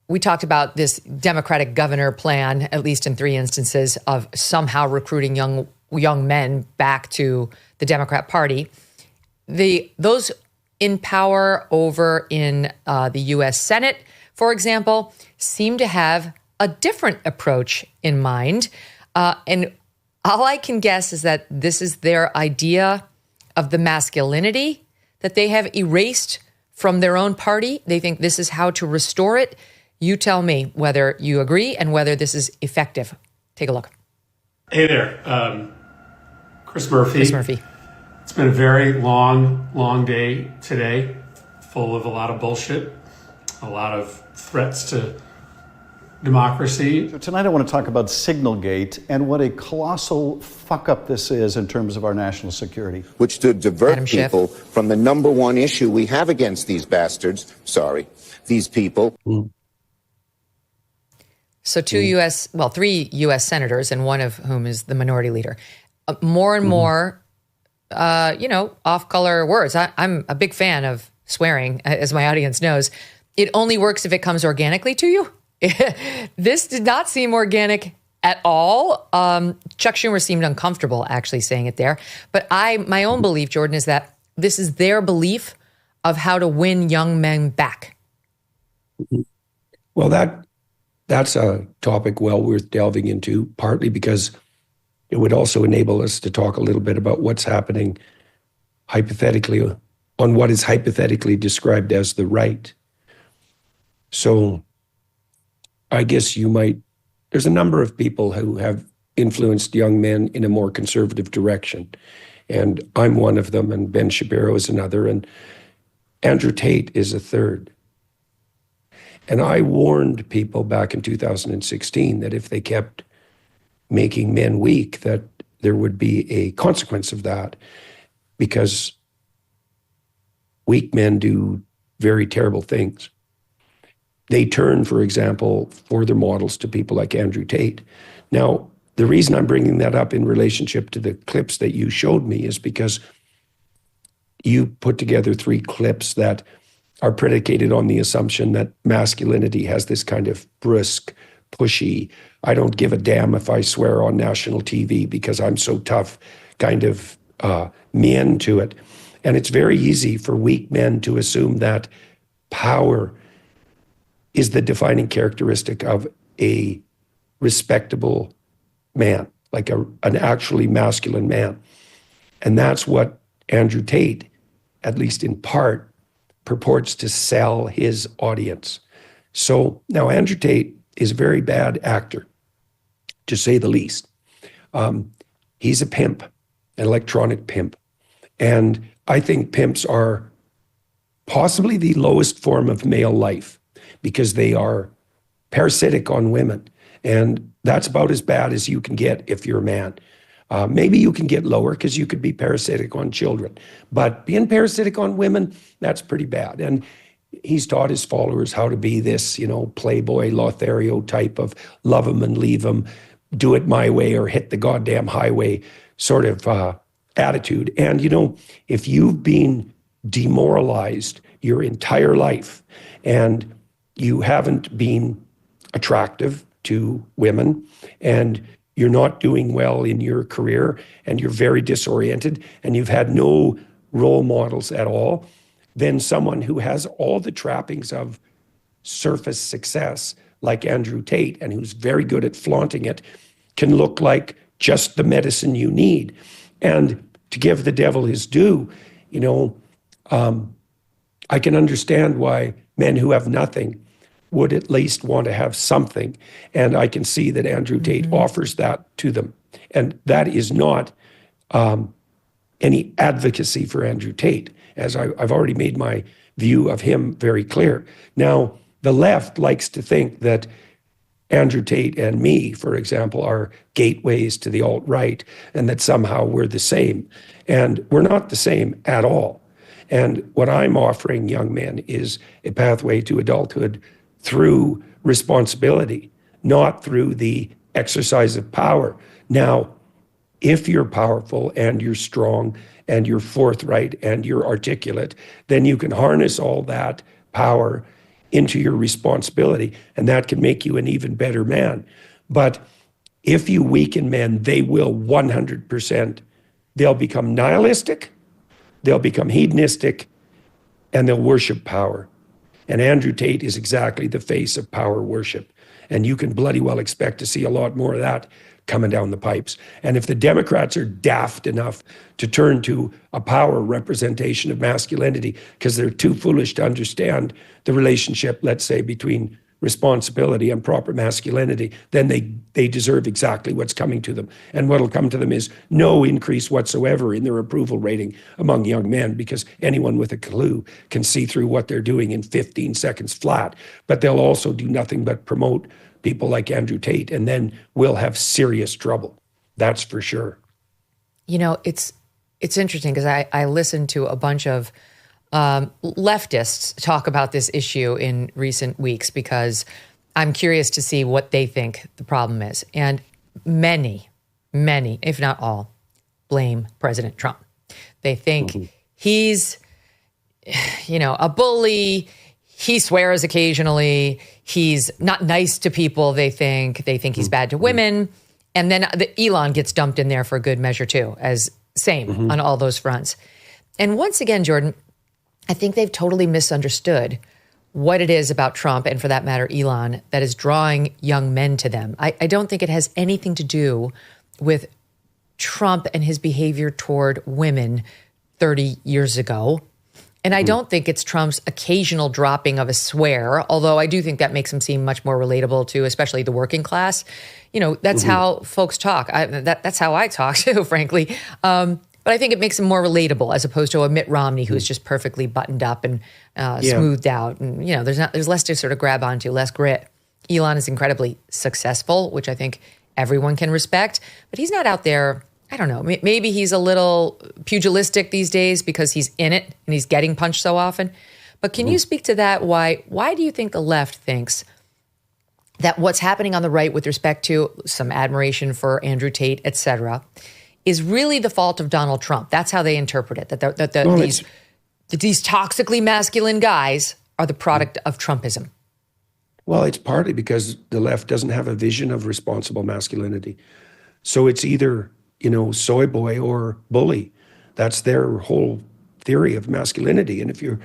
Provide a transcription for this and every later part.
we talked about this Democratic governor plan, at least in 3 instances, of somehow recruiting young men back to the Democrat Party. Those in power over in the U.S. Senate, for example, seem to have a different approach in mind. And all I can guess is that this is their idea of the masculinity that they have erased from their own party. They think this is how to restore it. You tell me whether you agree and whether this is effective. Take a look. Hey there, Chris Murphy. Chris Murphy. It's been a very long day today, full of a lot of bullshit, a lot of threats to democracy. So tonight I want to talk about Signalgate and what a colossal fuck up this is in terms of our national security. Which to divert people from the number one issue we have against these bastards, these people. So 3 U.S. senators, and one of whom is the minority leader. More and more, off-color words. I'm a big fan of swearing, as my audience knows. It only works if it comes organically to you. This did not seem organic at all. Chuck Schumer seemed uncomfortable actually saying it there. But my own belief, Jordan, is that this is their belief of how to win young men back. Well, that's a topic well worth delving into, partly because it would also enable us to talk a little bit about what's happening hypothetically on what is hypothetically described as the right. So I guess there's a number of people who have influenced young men in a more conservative direction. And I'm one of them, and Ben Shapiro is another, and Andrew Tate is a third. And I warned people back in 2016 that if they kept making men weak, that there would be a consequence of that, because weak men do very terrible things. They turn, for example, for their models to people like Andrew Tate. Now, the reason I'm bringing that up in relationship to the clips that you showed me is because you put together 3 clips that are predicated on the assumption that masculinity has this kind of brusque, pushy, I don't give a damn if I swear on national TV because I'm so tough kind of men to it. And it's very easy for weak men to assume that power is the defining characteristic of a respectable man, like an actually masculine man. And that's what Andrew Tate, at least in part, purports to sell his audience. So now Andrew Tate is a very bad actor, to say the least. He's a pimp, an electronic pimp. And I think pimps are possibly the lowest form of male life because they are parasitic on women. And that's about as bad as you can get if you're a man. Maybe you can get lower because you could be parasitic on children. But being parasitic on women, that's pretty bad. And he's taught his followers how to be this, playboy Lothario type of love him and leave him, do it my way or hit the goddamn highway sort of attitude. And, if you've been demoralized your entire life and you haven't been attractive to women and you're not doing well in your career and you're very disoriented and you've had no role models at all, then someone who has all the trappings of surface success, like Andrew Tate, and who's very good at flaunting it, can look like just the medicine you need. And to give the devil his due, I can understand why men who have nothing would at least want to have something. And I can see that Andrew Tate offers that to them. And that is not any advocacy for Andrew Tate, as I've already made my view of him very clear. Now, the left likes to think that Andrew Tate and me, for example, are gateways to the alt-right and that somehow we're the same. And we're not the same at all. And what I'm offering young men is a pathway to adulthood through responsibility, not through the exercise of power. Now, if you're powerful and you're strong and you're forthright and you're articulate, then you can harness all that power into your responsibility, and that can make you an even better man. But if you weaken men, they will 100%, they'll become nihilistic, they'll become hedonistic, and they'll worship power. And Andrew Tate is exactly the face of power worship. And you can bloody well expect to see a lot more of that coming down the pipes. And if the Democrats are daft enough to turn to a power representation of masculinity because they're too foolish to understand the relationship, let's say, between responsibility and proper masculinity, then they deserve exactly what's coming to them. And what'll come to them is no increase whatsoever in their approval rating among young men, because anyone with a clue can see through what they're doing in 15 seconds flat. But they'll also do nothing but promote people like Andrew Tate, and then we'll have serious trouble. That's for sure. You know, it's interesting because I listened to a bunch of leftists talk about this issue in recent weeks because I'm curious to see what they think the problem is. And many, if not all, blame President Trump. They think he's, a bully. He swears occasionally. He's not nice to people, they think. They think he's bad to women. And then Elon gets dumped in there for good measure too, as same on all those fronts. And once again, Jordan, I think they've totally misunderstood what it is about Trump, and for that matter, Elon, that is drawing young men to them. I don't think it has anything to do with Trump and his behavior toward women 30 years ago. And I don't think it's Trump's occasional dropping of a swear, although I do think that makes him seem much more relatable to especially the working class. That's how folks talk. That's how I talk too, frankly. But I think it makes him more relatable as opposed to a Mitt Romney who's just perfectly buttoned up and smoothed out. And, there's less to sort of grab onto, less grit. Elon is incredibly successful, which I think everyone can respect. But he's not out there, I don't know, maybe he's a little pugilistic these days because he's in it and he's getting punched so often. But can you speak to that? Why do you think the left thinks that what's happening on the right with respect to some admiration for Andrew Tate, et cetera, is really the fault of Donald Trump? That's how they interpret it, that these toxically masculine guys are the product of Trumpism. Well, it's partly because the left doesn't have a vision of responsible masculinity. So it's either, soy boy or bully. That's their whole theory of masculinity. And if you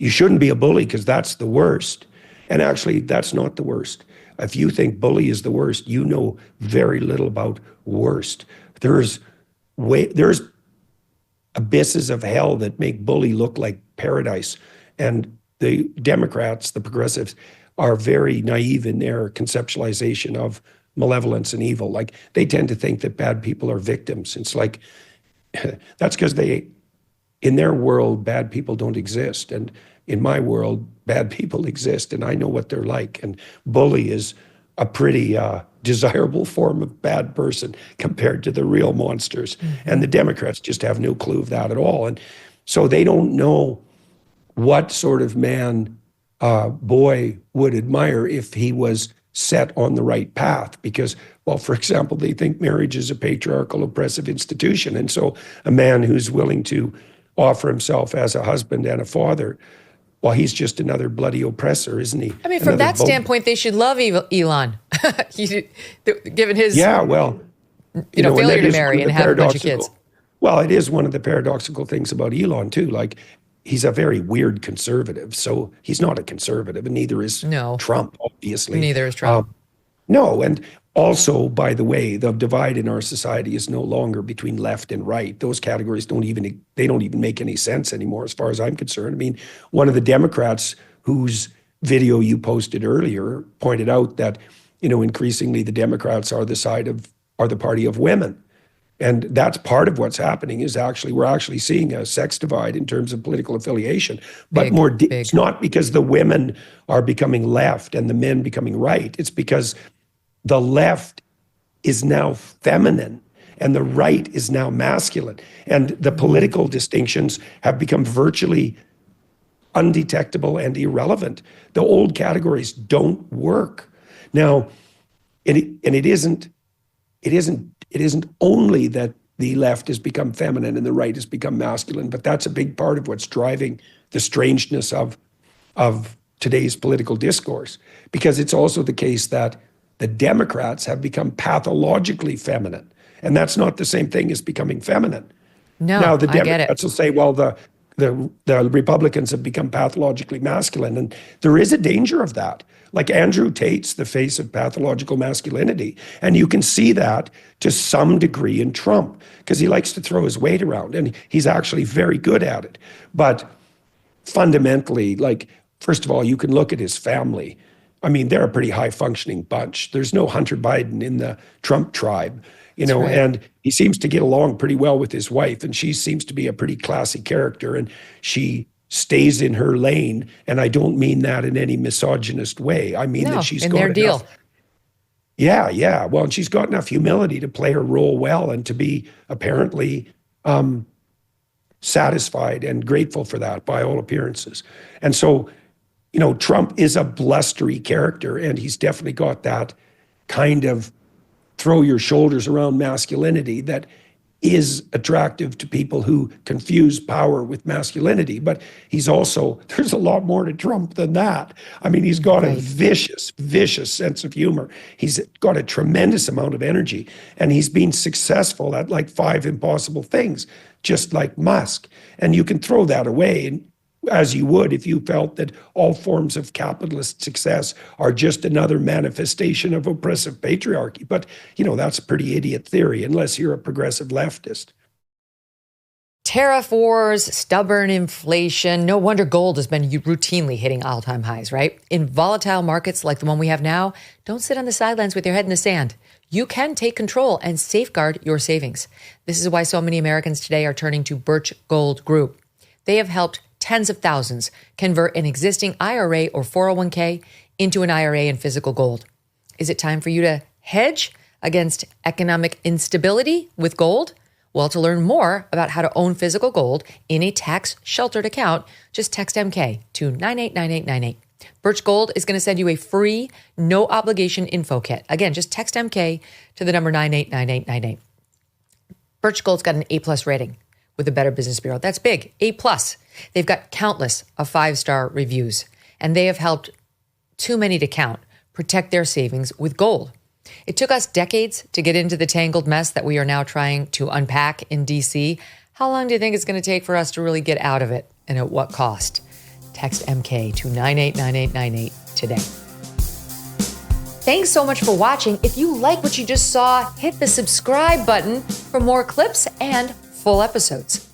shouldn't be a bully because that's the worst. And actually, that's not the worst. If you think bully is the worst, you know very little about worst. There's abysses of hell that make bully look like paradise. And the Democrats, the progressives, are very naive in their conceptualization of malevolence and evil. Like, they tend to think that bad people are victims. It's like, that's because in their world, bad people don't exist. And in my world, bad people exist, and I know what they're like. And bully is a pretty desirable form of bad person compared to the real monsters. And the Democrats just have no clue of that at all. And so they don't know what sort of man boy would admire if he was set on the right path. Because, well, for example, they think marriage is a patriarchal, oppressive institution. And so a man who's willing to offer himself as a husband and a father, well, he's just another bloody oppressor, isn't he? I mean, from that standpoint, they should love Elon, given his failure to marry and have a bunch of kids. Well, it is one of the paradoxical things about Elon, too. Like, he's a very weird conservative. So he's not a conservative, and neither is Trump, obviously. Neither is Trump. No, and also, by the way, the divide in our society is no longer between left and right. Those categories don't even make any sense anymore, as far as I'm concerned. I mean, one of the Democrats whose video you posted earlier pointed out that, increasingly the Democrats are the party of women. And that's part of what's happening is we're actually seeing a sex divide in terms of political affiliation. But it's not because the women are becoming left and the men becoming right. It's because the left is now feminine and the right is now masculine. And the political distinctions have become virtually undetectable and irrelevant. The old categories don't work. Now, it isn't only that the left has become feminine and the right has become masculine, but that's a big part of what's driving the strangeness of today's political discourse, because it's also the case that the Democrats have become pathologically feminine. And that's not the same thing as becoming feminine. No, now, the I get it. Democrats will say, well, the Republicans have become pathologically masculine. And there is a danger of that. Like Andrew Tate's the face of pathological masculinity. And you can see that to some degree in Trump, because he likes to throw his weight around. And he's actually very good at it. But fundamentally, like, first of all, you can look at his family. I mean, they're a pretty high-functioning bunch. There's no Hunter Biden in the Trump tribe, you know, right. And he seems to get along pretty well with his wife, and she seems to be a pretty classy character, and she stays in her lane. And I don't mean that in any misogynist way. I mean that she's got enough. Deal. Yeah. Well, and she's got enough humility to play her role well and to be apparently satisfied and grateful for that by all appearances. And so, you know, Trump is a blustery character, and he's definitely got that kind of throw your shoulders around masculinity that is attractive to people who confuse power with masculinity. But he's also, there's a lot more to Trump than that. I mean, he's got a vicious sense of humor. He's got a tremendous amount of energy, and he's been successful at like 5 impossible things, just like Musk. And you can throw that away, and as you would if you felt that all forms of capitalist success are just another manifestation of oppressive patriarchy. But, you know, that's a pretty idiot theory, unless you're a progressive leftist. Tariff wars, stubborn inflation. No wonder gold has been routinely hitting all-time highs, right? In volatile markets like the one we have now, don't sit on the sidelines with your head in the sand. You can take control and safeguard your savings. This is why so many Americans today are turning to Birch Gold Group. They have helped tens of thousands convert an existing IRA or 401k into an IRA in physical gold. Is it time for you to hedge against economic instability with gold? Well, to learn more about how to own physical gold in a tax-sheltered account, just text MK to 989898. Birch Gold is going to send you a free, no-obligation info kit. Again, just text MK to the number 989898. Birch Gold's got an A+ rating with the Better Business Bureau. That's big, A+. They've got countless of 5-star reviews, and they have helped, too many to count, protect their savings with gold. It took us decades to get into the tangled mess that we are now trying to unpack in DC. How long do you think it's going to take for us to really get out of it, and at what cost? Text MK to 989898 today. Thanks so much for watching. If you like what you just saw, hit the subscribe button for more clips and full episodes.